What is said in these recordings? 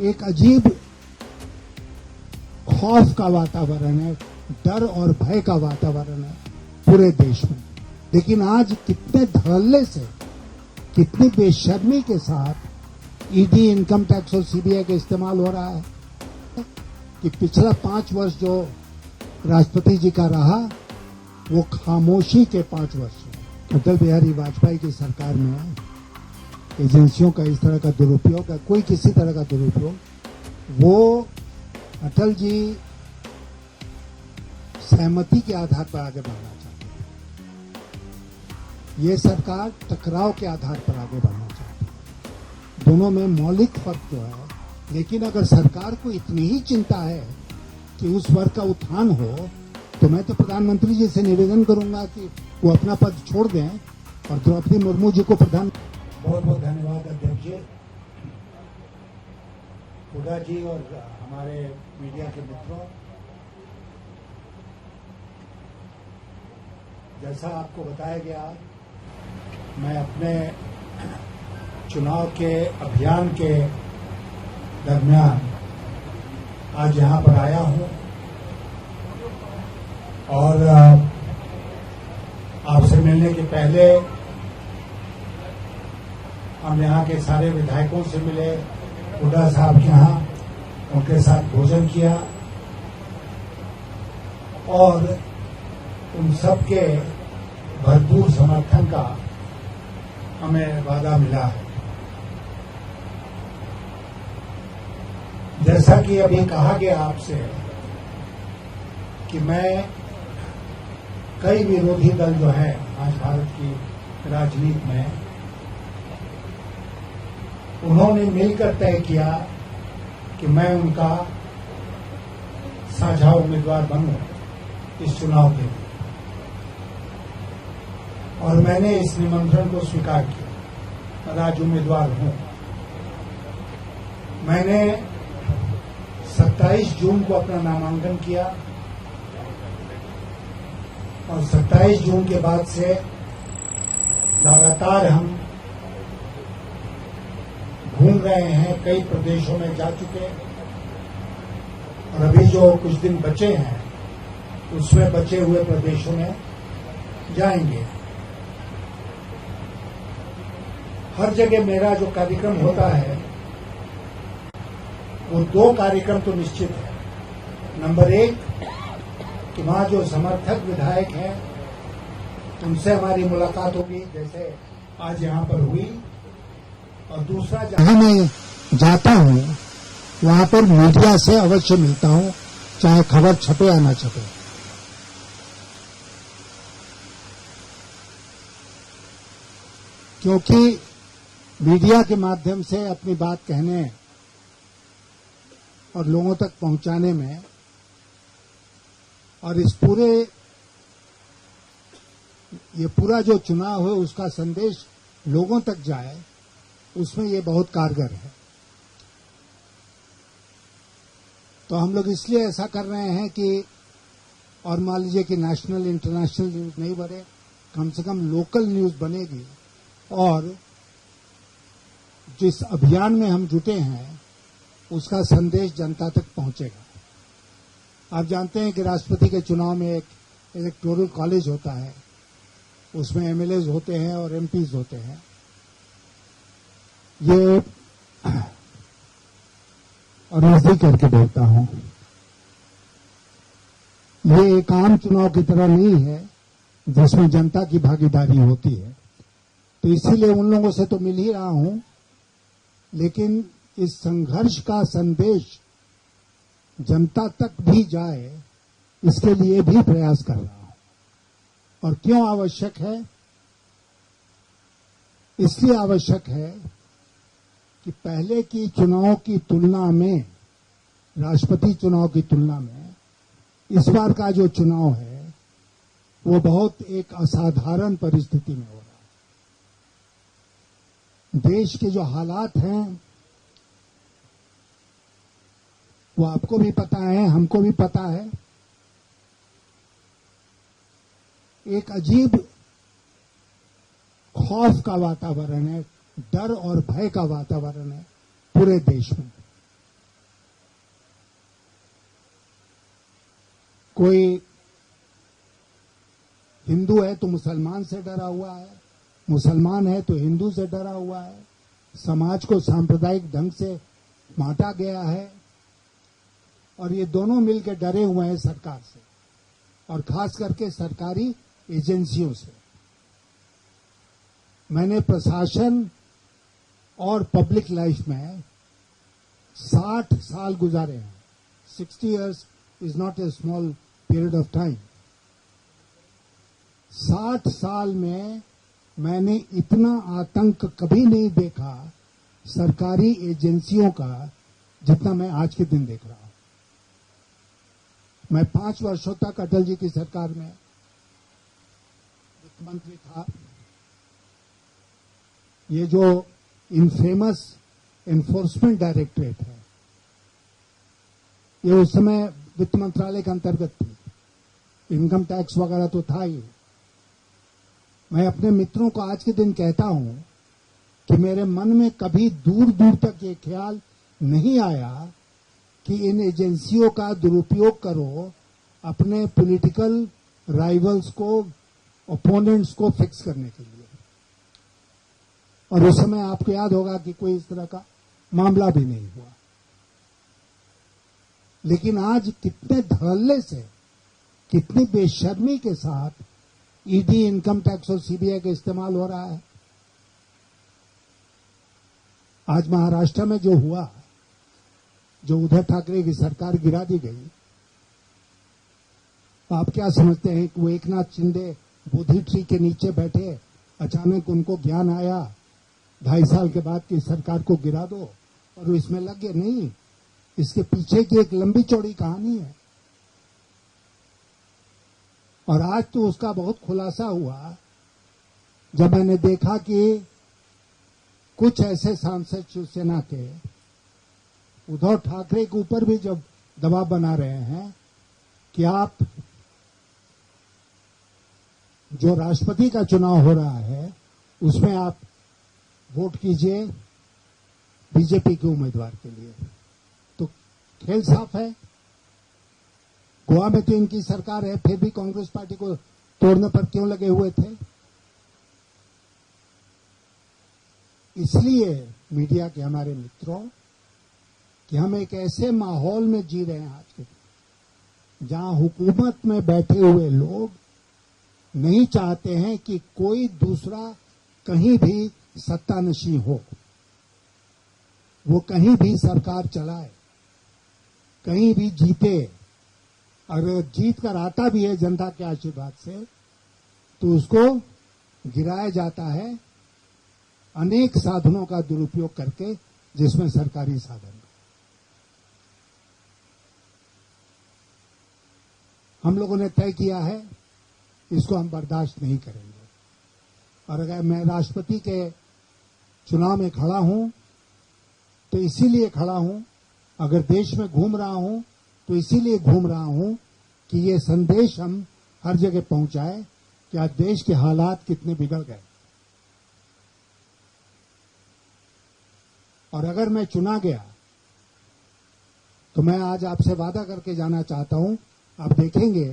एक अजीब खौफ का वातावरण है, डर और भय का वातावरण है पूरे देश में। लेकिन आज कितने धड़ल्ले से, कितनी बेशर्मी के साथ ईडी, इनकम टैक्स और सीबीआई का इस्तेमाल हो रहा है कि पिछला 5 वर्ष जो राष्ट्रपति जी का रहा वो खामोशी के 5 वर्ष। अटल बिहारी वाजपेयी की सरकार में एजेंसियों का इस तरह का दुरुपयोग, कोई किसी तरह का दुरुपयोग, वो अटल जी सहमति के आधार पर आगे बढ़ना चाहते हैं। ये सरकार टकराव के आधार पर आगे बढ़ना चाहती है। दोनों में मौलिक फर्क जो है, लेकिन अगर सरकार को इतनी ही चिंता है कि उस वर्ग का उत्थान हो, तो मैं तो प्रधानमंत्री जी से निवेदन करूंगा कि वो अपना पद छोड़ दें और द्रौपदी मुर्मू जी को प्रधान। बहुत बहुत धन्यवाद अध्यक्ष जी, हुड्डा जी और हमारे मीडिया के मित्रों। जैसा आपको बताया गया, मैं अपने चुनाव के अभियान के दरमियान आज यहां पर आया हूं और आपसे मिलने के पहले हम यहाँ के सारे विधायकों से मिले, हुड्डा साहब के यहाँ उनके साथ भोजन किया और उन सबके भरपूर समर्थन का हमें वादा मिला है। जैसा कि अभी कहा गया आपसे कि मैं कई विरोधी दल जो है आज भारत की राजनीति में, उन्होंने मिलकर तय किया कि मैं उनका साझा उम्मीदवार बनूं इस चुनाव के लिए, और मैंने इस निमंत्रण को स्वीकार किया और आज उम्मीदवार हूं। मैंने 27 जून को अपना नामांकन किया और 27 जून के बाद से लगातार हम घूम रहे हैं, कई प्रदेशों में जा चुके और अभी जो कुछ दिन बचे हैं उसमें बचे हुए प्रदेशों में जाएंगे। हर जगह मेरा जो कार्यक्रम होता है वो 2 कार्यक्रम तो निश्चित है। नंबर 1 कि वहां जो समर्थक विधायक हैं उनसे हमारी मुलाकात होगी, जैसे आज यहां पर हुई, और दूसरा जहां मैं जाता हूं वहां पर मीडिया से अवश्य मिलता हूं, चाहे खबर छपे या ना छपे। क्योंकि मीडिया के माध्यम से अपनी बात कहने और लोगों तक पहुंचाने में, और ये पूरा जो चुनाव है उसका संदेश लोगों तक जाए, उसमें ये बहुत कारगर है। तो हम लोग इसलिए ऐसा कर रहे हैं कि, और मान लीजिए कि नेशनल इंटरनेशनल न्यूज नहीं बने, कम से कम लोकल न्यूज बनेगी और जिस अभियान में हम जुटे हैं उसका संदेश जनता तक पहुंचेगा। आप जानते हैं कि राष्ट्रपति के चुनाव में एक इलेक्टोरल कॉलेज होता है, उसमें एमएलएज होते हैं और एमपीज होते हैं। ये और नजदीक करके बोलता हूं, ये एक आम चुनाव की तरह नहीं है जिसमें जनता की भागीदारी होती है। तो इसीलिए उन लोगों से तो मिल ही रहा हूं, लेकिन इस संघर्ष का संदेश जनता तक भी जाए, इसके लिए भी प्रयास कर रहा हूं। और क्यों आवश्यक है? इसलिए आवश्यक है कि पहले की चुनाव की तुलना में, राष्ट्रपति चुनाव की तुलना में इस बार का जो चुनाव है वो बहुत एक असाधारण परिस्थिति में हो रहा है। देश के जो हालात हैं वो आपको भी पता है, हमको भी पता है। एक अजीब खौफ का वातावरण है, डर और भय का वातावरण है पूरे देश में। कोई हिंदू है तो मुसलमान से डरा हुआ है, मुसलमान है तो हिंदू से डरा हुआ है, समाज को सांप्रदायिक ढंग से बांटा गया है और ये दोनों मिलकर डरे हुए हैं सरकार से और खास करके सरकारी एजेंसियों से। मैंने प्रशासन और पब्लिक लाइफ में 60 साल गुजारे हैं। 60 years is not a small period of time. 60 साल में मैंने इतना आतंक कभी नहीं देखा सरकारी एजेंसियों का जितना मैं आज के दिन देख रहा हूं। मैं 5 वर्षों तक अटल जी की सरकार में वित्त मंत्री था। ये जो इनफेमस एनफोर्समेंट डायरेक्टरेट है, ये उस समय वित्त मंत्रालय के अंतर्गत थी। इनकम टैक्स वगैरह तो था ही। मैं अपने मित्रों को आज के दिन कहता हूं कि मेरे मन में कभी दूर दूर तक ये ख्याल नहीं आया कि इन एजेंसियों का दुरुपयोग करो अपने पॉलिटिकल राइवल्स को, ओपोनेंट्स को फिक्स करने के लिए। और उस समय आपको याद होगा कि कोई इस तरह का मामला भी नहीं हुआ। लेकिन आज कितने धड़ल्ले से, कितनी बेशर्मी के साथ ईडी, इनकम टैक्स और सीबीआई का इस्तेमाल हो रहा है। आज महाराष्ट्र में जो हुआ, जो उद्धव ठाकरे की सरकार गिरा दी गई, आप क्या समझते हैं कि वो एकनाथ शिंदे बोधि ट्री के नीचे बैठे, अचानक उनको ज्ञान आया 2.5 साल के बाद की सरकार को गिरा दो और वो इसमें लग गए? नहीं, इसके पीछे की एक लंबी चौड़ी कहानी है। और आज तो उसका बहुत खुलासा हुआ जब मैंने देखा कि कुछ ऐसे सांसद शिवसेना के उद्धव ठाकरे के ऊपर भी जब दबाव बना रहे हैं कि आप, जो राष्ट्रपति का चुनाव हो रहा है उसमें आप वोट कीजिए बीजेपी के उम्मीदवार के लिए, तो खेल साफ है। गोवा में तो इनकी सरकार है, फिर भी कांग्रेस पार्टी को तोड़ने पर क्यों लगे हुए थे? इसलिए मीडिया के हमारे मित्रों कि हम एक ऐसे माहौल में जी रहे हैं आज के, जहां हुकूमत में बैठे हुए लोग नहीं चाहते हैं कि कोई दूसरा कहीं भी सत्तानशी हो, वो कहीं भी सरकार चलाए, कहीं भी जीते। अगर जीत कर आता भी है जनता के आशीर्वाद से, तो उसको गिराया जाता है अनेक साधनों का दुरुपयोग करके, जिसमें सरकारी साधन। हम लोगों ने तय किया है, इसको हम बर्दाश्त नहीं करेंगे। और अगर मैं राष्ट्रपति के चुनाव में खड़ा हूं तो इसीलिए खड़ा हूं, अगर देश में घूम रहा हूं तो इसीलिए घूम रहा हूं कि ये संदेश हम हर जगह पहुंचाए कि आज देश के हालात कितने बिगड़ गए। और अगर मैं चुना गया तो मैं आज आपसे वादा करके जाना चाहता हूं, आप देखेंगे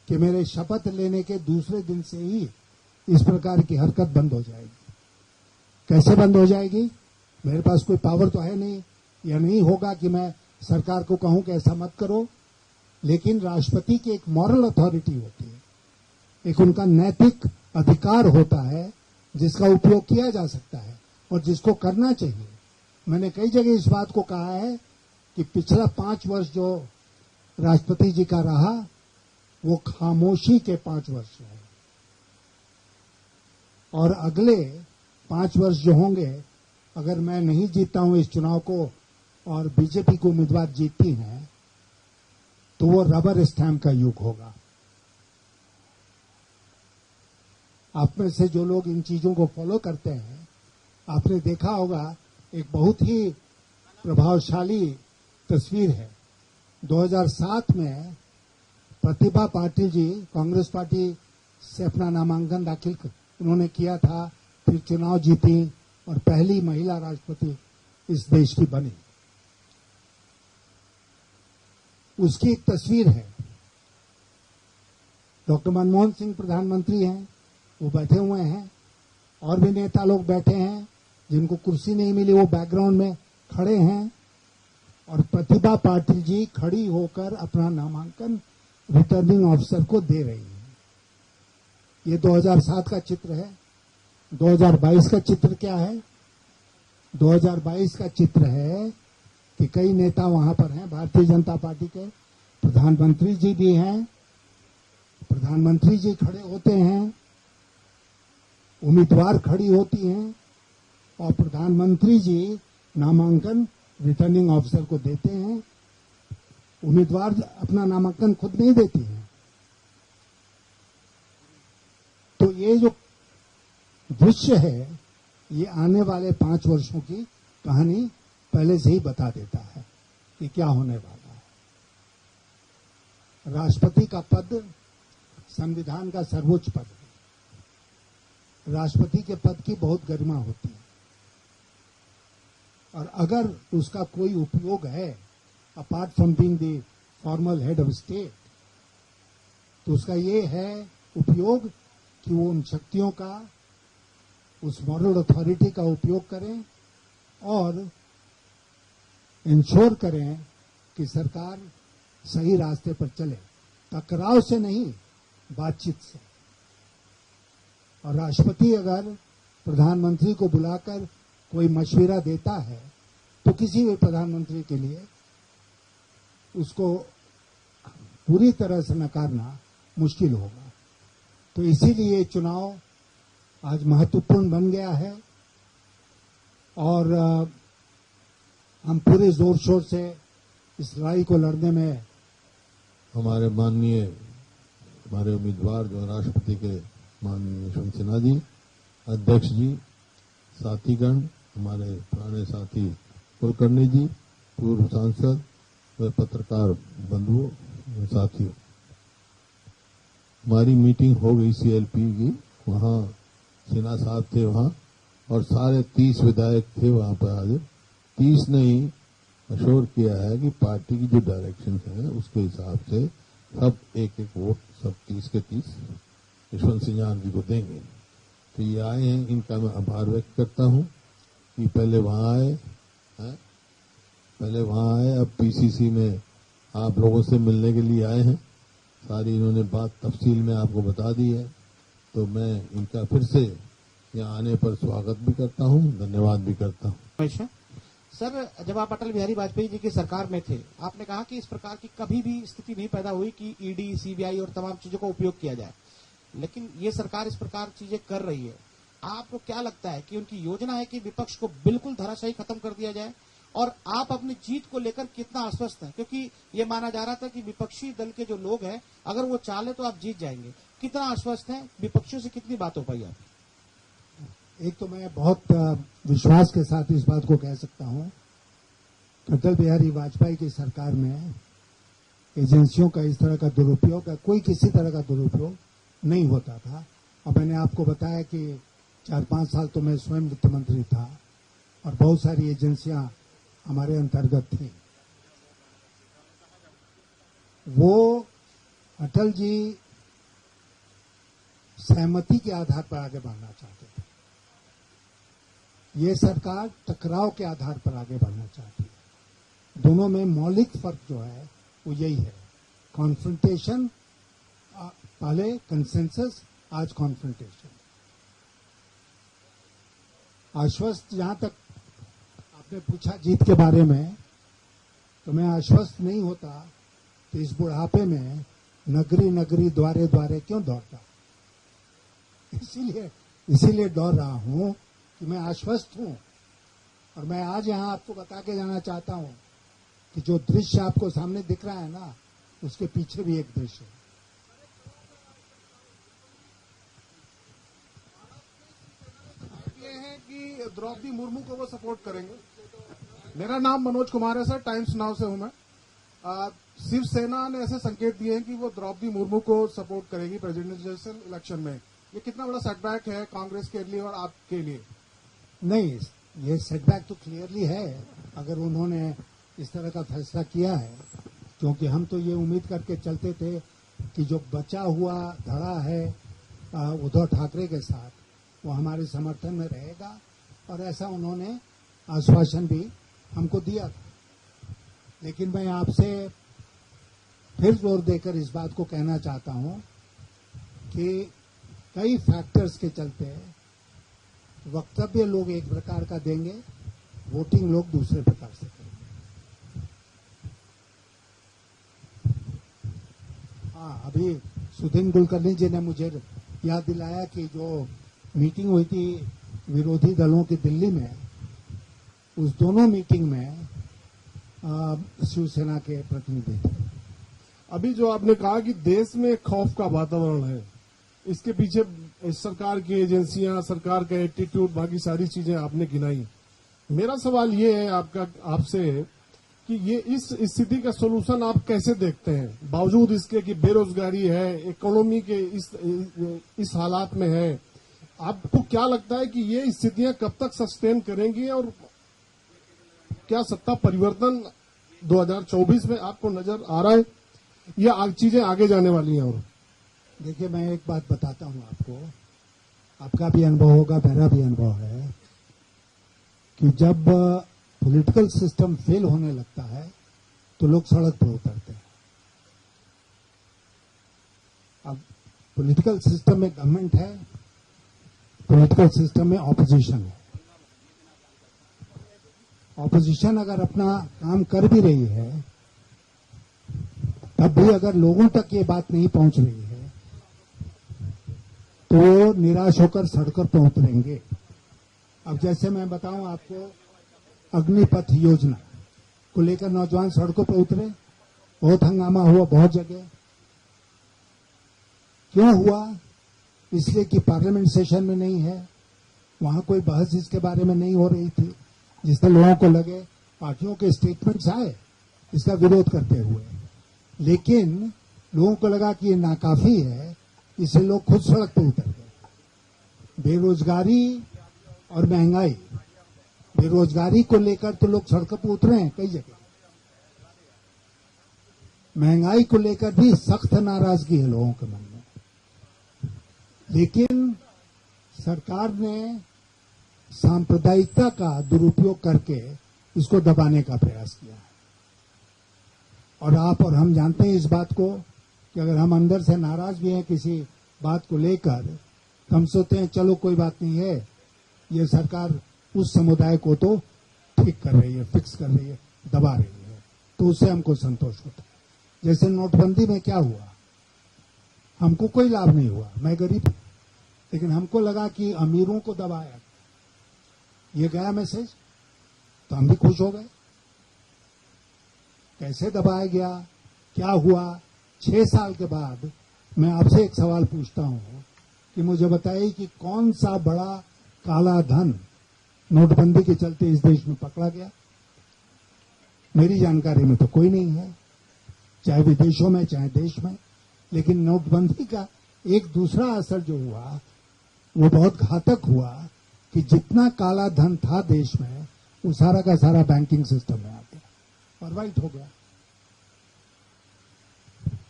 कि मेरे शपथ लेने के दूसरे दिन से ही इस प्रकार की हरकत बंद हो जाएगी। कैसे बंद हो जाएगी? मेरे पास कोई पावर तो है नहीं, यह नहीं होगा कि मैं सरकार को कहूं कि ऐसा मत करो, लेकिन राष्ट्रपति की एक मॉरल अथॉरिटी होती है, एक उनका नैतिक अधिकार होता है जिसका उपयोग किया जा सकता है और जिसको करना चाहिए। मैंने कई जगह इस बात को कहा है कि पिछला 5 वर्ष जो राष्ट्रपति जी का रहा, वो खामोशी के 5 वर्ष है, और अगले 5 वर्ष जो होंगे, अगर मैं नहीं जीतता हूं इस चुनाव को और बीजेपी को उम्मीदवार जीतती हैं, तो वो रबर स्टैम्प का युग होगा। आप में से जो लोग इन चीजों को फॉलो करते हैं, आपने देखा होगा एक बहुत ही प्रभावशाली तस्वीर है। 2007 में प्रतिभा पाटिल जी कांग्रेस पार्टी से अपना नामांकन दाखिल उन्होंने किया था, फिर चुनाव जीती और पहली महिला राष्ट्रपति इस देश की बनी। उसकी एक तस्वीर है डॉक्टर मनमोहन सिंह प्रधानमंत्री हैं, वो बैठे हुए हैं, और भी नेता लोग बैठे हैं जिनको कुर्सी नहीं मिली, वो बैकग्राउंड में खड़े हैं, और प्रतिभा पाटिल जी खड़ी होकर अपना नामांकन रिटर्निंग ऑफिसर को दे रही है। ये 2007 का चित्र है। 2022 का चित्र क्या है? 2022 का चित्र है कि कई नेता वहां पर हैं, भारतीय जनता पार्टी के प्रधानमंत्री जी भी हैं, प्रधानमंत्री जी खड़े होते हैं, उम्मीदवार खड़ी होती हैं, और प्रधानमंत्री जी नामांकन रिटर्निंग ऑफिसर को देते हैं। उम्मीदवार अपना नामांकन खुद नहीं देती हैं। तो ये जो दृश्य है, ये आने वाले 5 वर्षों की कहानी पहले से ही बता देता है कि क्या होने वाला है। राष्ट्रपति का पद संविधान का सर्वोच्च पद है। राष्ट्रपति के पद की बहुत गरिमा होती है, और अगर उसका कोई उपयोग है apart from being the formal head of state, तो उसका ये है उपयोग कि वो उन शक्तियों का, उस मॉरल अथॉरिटी का उपयोग करें और इंश्योर करें कि सरकार सही रास्ते पर चले, टकराव से नहीं, बातचीत से। और राष्ट्रपति अगर प्रधानमंत्री को बुलाकर कोई मशविरा देता है तो किसी भी प्रधानमंत्री के लिए उसको पूरी तरह से नकारना मुश्किल होगा। तो इसीलिए चुनाव आज महत्वपूर्ण बन गया है, और हम पूरे जोर शोर से इस लड़ाई को लड़ने में हमारे उम्मीदवार जो राष्ट्रपति के माननीय यशवंत सिन्हा जी, अध्यक्ष जी, साथीगण, हमारे पुराने साथी कुलकर्णी जी, पूर्व सांसद व पत्रकार बंधुओं, साथियों, हमारी मीटिंग हो गई सीएलपी की। वहाँ सिन्हा साहब थे वहाँ, और सारे 30 विधायक थे वहाँ पर हाजिर। 30 ने ही अश्योर किया है कि पार्टी की जो डायरेक्शन है उसके हिसाब से सब एक वोट, सब 30 के 30 यशवंत सिन्हा जी को देंगे। तो ये आए हैं, इनका मैं आभार व्यक्त करता हूँ कि पहले वहाँ आए, अब पीसीसी में आप लोगों से मिलने के लिए आए हैं। सारी इन्होंने बात तफसील में आपको बता दी है, तो मैं इनका फिर से यहाँ आने पर स्वागत भी करता हूँ, धन्यवाद भी करता हूँ। सर, जब आप अटल बिहारी वाजपेयी जी की सरकार में थे, आपने कहा कि इस प्रकार की कभी भी स्थिति नहीं पैदा हुई कि ईडी, सीबीआई और तमाम चीजों का उपयोग किया जाए, लेकिन ये सरकार इस प्रकार चीजें कर रही है। आपको क्या लगता है कि उनकी योजना है कि विपक्ष को बिल्कुल धराशायी खत्म कर दिया जाए, और आप अपनी जीत को लेकर कितना आश्वस्त हैं? क्योंकि ये माना जा रहा था कि विपक्षी दल के जो लोग हैं, अगर वो चाहे तो आप जीत जाएंगे। कितना आश्वस्त हैं? विपक्षियों से कितनी बात हो पाई आप? एक तो मैं बहुत विश्वास के साथ इस बात को कह सकता हूं, अटल बिहारी वाजपेयी की सरकार में एजेंसियों का इस तरह का दुरुपयोग, कोई किसी तरह का दुरुपयोग नहीं होता था। और मैंने आपको बताया कि 4-5 साल तो मैं स्वयं वित्त मंत्री था, और बहुत सारी एजेंसियां हमारे अंतर्गत थी। वो अटल जी सहमति के आधार पर आगे बढ़ना चाहते थे, ये सरकार टकराव के आधार पर आगे बढ़ना चाहती है। दोनों में मौलिक फर्क जो है वो यही है, कॉन्फ्रंटेशन, पहले कंसेंसस, आज कॉन्फ्रंटेशन। आश्वस्त, जहां तक आपने पूछा जीत के बारे में, तो मैं आश्वस्त नहीं होता तो इस बुढ़ापे में नगरी नगरी द्वारे द्वारे क्यों दौड़ता। इसीलिए दौड़ रहा हूं कि मैं आश्वस्त हूं, और मैं आज यहां आपको बता के जाना चाहता हूं कि जो दृश्य आपको सामने दिख रहा है ना, उसके पीछे भी एक दृश्य है। ये है कि द्रौपदी मुर्मू को वो सपोर्ट करेंगे। मेरा नाम मनोज कुमार है सर, टाइम्स नाउ से हूं मैं। शिवसेना ने ऐसे संकेत दिए हैं कि वो द्रौपदी मुर्मू को सपोर्ट करेगी प्रेसिडेंशियल इलेक्शन में। ये कितना बड़ा सेटबैक है कांग्रेस के लिए और आपके लिए? नहीं, ये सेटबैक तो क्लियरली है अगर उन्होंने इस तरह का फैसला किया है, क्योंकि हम तो ये उम्मीद करके चलते थे कि जो बचा हुआ धड़ा है उद्धव ठाकरे के साथ, वो हमारे समर्थन में रहेगा, और ऐसा उन्होंने आश्वासन भी हमको दिया था। लेकिन मैं आपसे फिर जोर देकर इस बात को कहना चाहता हूं कि कई फैक्टर्स के चलते वक्तव्य लोग एक प्रकार का देंगे, वोटिंग लोग दूसरे प्रकार से करेंगे। हाँ, अभी सुधीन कुलकर्णी जी ने मुझे याद दिलाया कि जो मीटिंग हुई थी विरोधी दलों की दिल्ली में, उस दोनों मीटिंग में शिवसेना के प्रतिनिधि थे। अभी जो आपने कहा कि देश में खौफ का वातावरण है, इसके पीछे सरकार की एजेंसियां, सरकार का एटीट्यूड, बाकी सारी चीजें आपने गिनाई। मेरा सवाल ये है आपसे कि ये इस स्थिति का सोल्यूशन आप कैसे देखते हैं, बावजूद इसके कि बेरोजगारी है, इकोनॉमी के इस हालात में है। आपको क्या लगता है कि ये स्थितियां कब तक सस्टेन करेंगी, और क्या सत्ता परिवर्तन 2024 में आपको नजर आ रहा है, या चीजें आगे जाने वाली हैं? और देखिए, मैं एक बात बताता हूं आपको, आपका भी अनुभव होगा, मेरा भी अनुभव है कि जब पॉलिटिकल सिस्टम फेल होने लगता है तो लोग सड़क पर उतरते हैं। अब पॉलिटिकल सिस्टम में गवर्नमेंट है, पॉलिटिकल सिस्टम में ऑपोजिशन है। ऑपोजिशन अगर अपना काम कर भी रही है, तब भी अगर लोगों तक ये बात नहीं पहुंच रही है तो वो निराश होकर सड़कों पर उतरेंगे। अब जैसे मैं बताऊं आपको, अग्निपथ योजना को लेकर नौजवान सड़कों पर उतरे, बहुत हंगामा हुआ बहुत जगह। क्यों हुआ? इसलिए कि पार्लियामेंट सेशन में नहीं है, वहां कोई बहस इसके बारे में नहीं हो रही थी, जिससे लोगों को लगे, पार्टियों के स्टेटमेंट्स आए इसका विरोध करते हुए, लेकिन लोगों को लगा कि ये नाकाफी है, इसलिए लोग खुद सड़क पर उतर गए। बेरोजगारी और महंगाई, बेरोजगारी को लेकर तो लोग सड़कों पर उतरे हैं कई जगह। महंगाई को लेकर भी सख्त नाराजगी है लोगों के मन में, लेकिन सरकार ने सांप्रदायिकता का दुरुपयोग करके इसको दबाने का प्रयास किया है। और आप और हम जानते हैं इस बात को कि अगर हम अंदर से नाराज भी हैं किसी बात को लेकर, तो हम सोचते हैं चलो कोई बात नहीं है, ये सरकार उस समुदाय को तो ठीक कर रही है, फिक्स कर रही है, दबा रही है, तो उससे हमको संतोष होता है। जैसे नोटबंदी में क्या हुआ, हमको कोई लाभ नहीं हुआ, मैं गरीब हूं, लेकिन हमको लगा कि अमीरों को दबाया, ये गया मैसेज, तो हम भी खुश हो गए। कैसे दबाया गया, क्या हुआ? 6 साल के बाद मैं आपसे एक सवाल पूछता हूं कि मुझे बताइए कि कौन सा बड़ा काला धन नोटबंदी के चलते इस देश में पकड़ा गया? मेरी जानकारी में तो कोई नहीं है, चाहे विदेशों में चाहे देश में। लेकिन नोटबंदी का एक दूसरा असर जो हुआ वो बहुत घातक हुआ कि जितना काला धन था देश में, वो सारा का सारा बैंकिंग सिस्टम में आ गया और वाइट हो गया।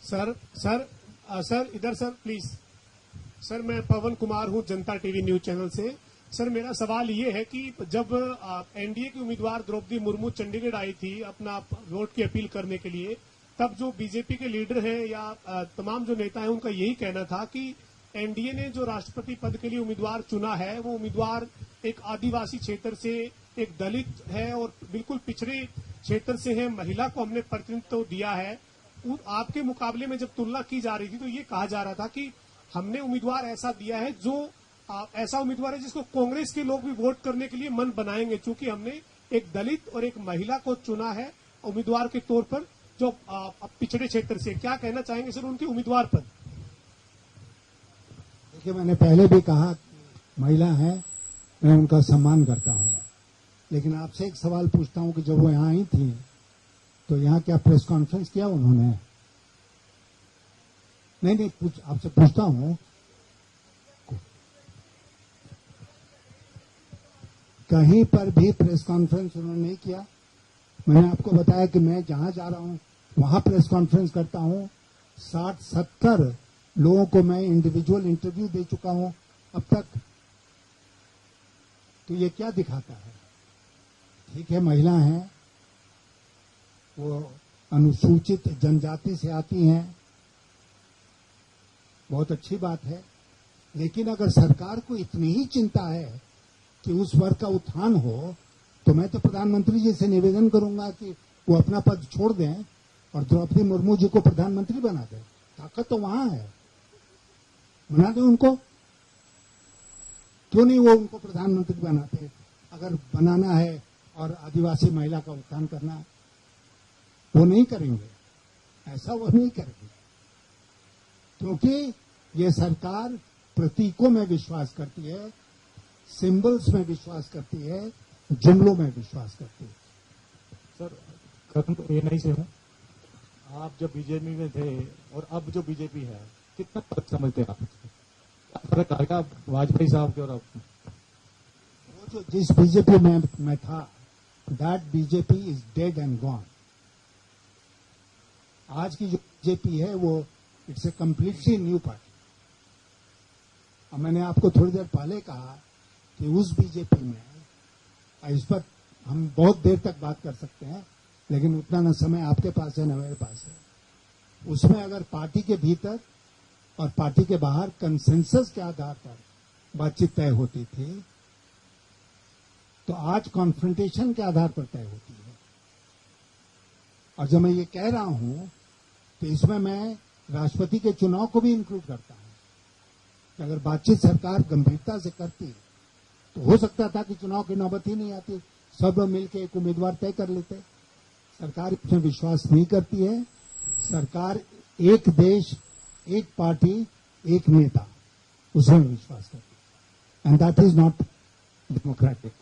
सर इधर सर प्लीज। सर, मैं पवन कुमार हूं, जनता टीवी न्यूज चैनल से। सर, मेरा सवाल ये है कि जब एनडीए की उम्मीदवार द्रौपदी मुर्मू चंडीगढ़ आई थी अपना वोट की अपील करने के लिए, तब जो बीजेपी के लीडर हैं या तमाम जो नेता हैं, उनका यही कहना था कि एनडीए ने जो राष्ट्रपति पद के लिए उम्मीदवार चुना है, वो उम्मीदवार एक आदिवासी क्षेत्र से, एक दलित है और बिल्कुल पिछड़े क्षेत्र से है, महिला को हमने प्रतिनिधित्व दिया है। आपके मुकाबले में जब तुलना की जा रही थी तो ये कहा जा रहा था कि हमने उम्मीदवार ऐसा दिया है जो ऐसा उम्मीदवार है जिसको कांग्रेस के लोग भी वोट करने के लिए मन बनाएंगे, क्योंकि हमने एक दलित और एक महिला को चुना है उम्मीदवार के तौर पर, जो पिछड़े क्षेत्र से। क्या कहना चाहेंगे सर उनके उम्मीदवार पर? देखिए, मैंने पहले भी कहा महिला है, मैं उनका सम्मान करता हूं, लेकिन आपसे एक सवाल पूछता हूं कि जब वो यहां आई थी तो यहां क्या प्रेस कॉन्फ्रेंस किया उन्होंने? नहीं, आपसे पूछता हूं, कहीं पर भी प्रेस कॉन्फ्रेंस उन्होंने नहीं किया। मैंने आपको बताया कि मैं जहां जा रहा हूं वहां प्रेस कॉन्फ्रेंस करता हूं, 60-70 लोगों को मैं इंडिविजुअल इंटरव्यू दे चुका हूं अब तक। तो ये क्या दिखाता है? ठीक है, महिला हैं, वो अनुसूचित जनजाति से आती हैं, बहुत अच्छी बात है, लेकिन अगर सरकार को इतनी ही चिंता है कि उस वर्ग का उत्थान हो, तो मैं तो प्रधानमंत्री जी से निवेदन करूंगा कि वो अपना पद छोड़ दें और द्रौपदी मुर्मू जी को प्रधानमंत्री बना दें। ताकत तो वहां है, बना दें उनको। क्यों नहीं वो उनको प्रधानमंत्री बनाते? अगर बनाना है और आदिवासी महिला का उत्थान करना है, वो नहीं करेंगे, ऐसा वो नहीं करेंगे, क्योंकि ये सरकार प्रतीकों में विश्वास करती है, सिंबल्स में विश्वास करती है, जुमलों में विश्वास करती है। सर, खत्म तो एएनआई से हूँ। आप जब बीजेपी में थे और अब जो बीजेपी है, कितना फर्क समझते हैं आप? क्या फर्क आएगा वाजपेयी साहब के और अब? वो जो जिस बीजेपी में मैं था, that BJP is dead and gone. आज की जो बीजेपी है वो it's a completely new party. और मैंने आपको थोड़ी देर पहले कहा कि उस बीजेपी में, इस पर हम बहुत देर तक बात कर सकते हैं, लेकिन उतना न समय आपके पास है न मेरे पास है। उसमें अगर पार्टी के भीतर और पार्टी के बाहर कंसेंसस के आधार पर बातचीत तय होती थी, तो आज कॉन्फ्रंटेशन के आधार पर तय होती है। और जब मैं ये कह रहा हूं तो इसमें मैं राष्ट्रपति के चुनाव को भी इंक्लूड करता हूं कि अगर बातचीत सरकार गंभीरता से करती तो हो सकता था कि चुनाव की नौबत ही नहीं आती, सब लोग मिलकर एक उम्मीदवार तय कर लेते। सरकार इसमें विश्वास नहीं करती है। सरकार एक देश, एक पार्टी, एक नेता, उसमें विश्वास करती है, and that is not democratic.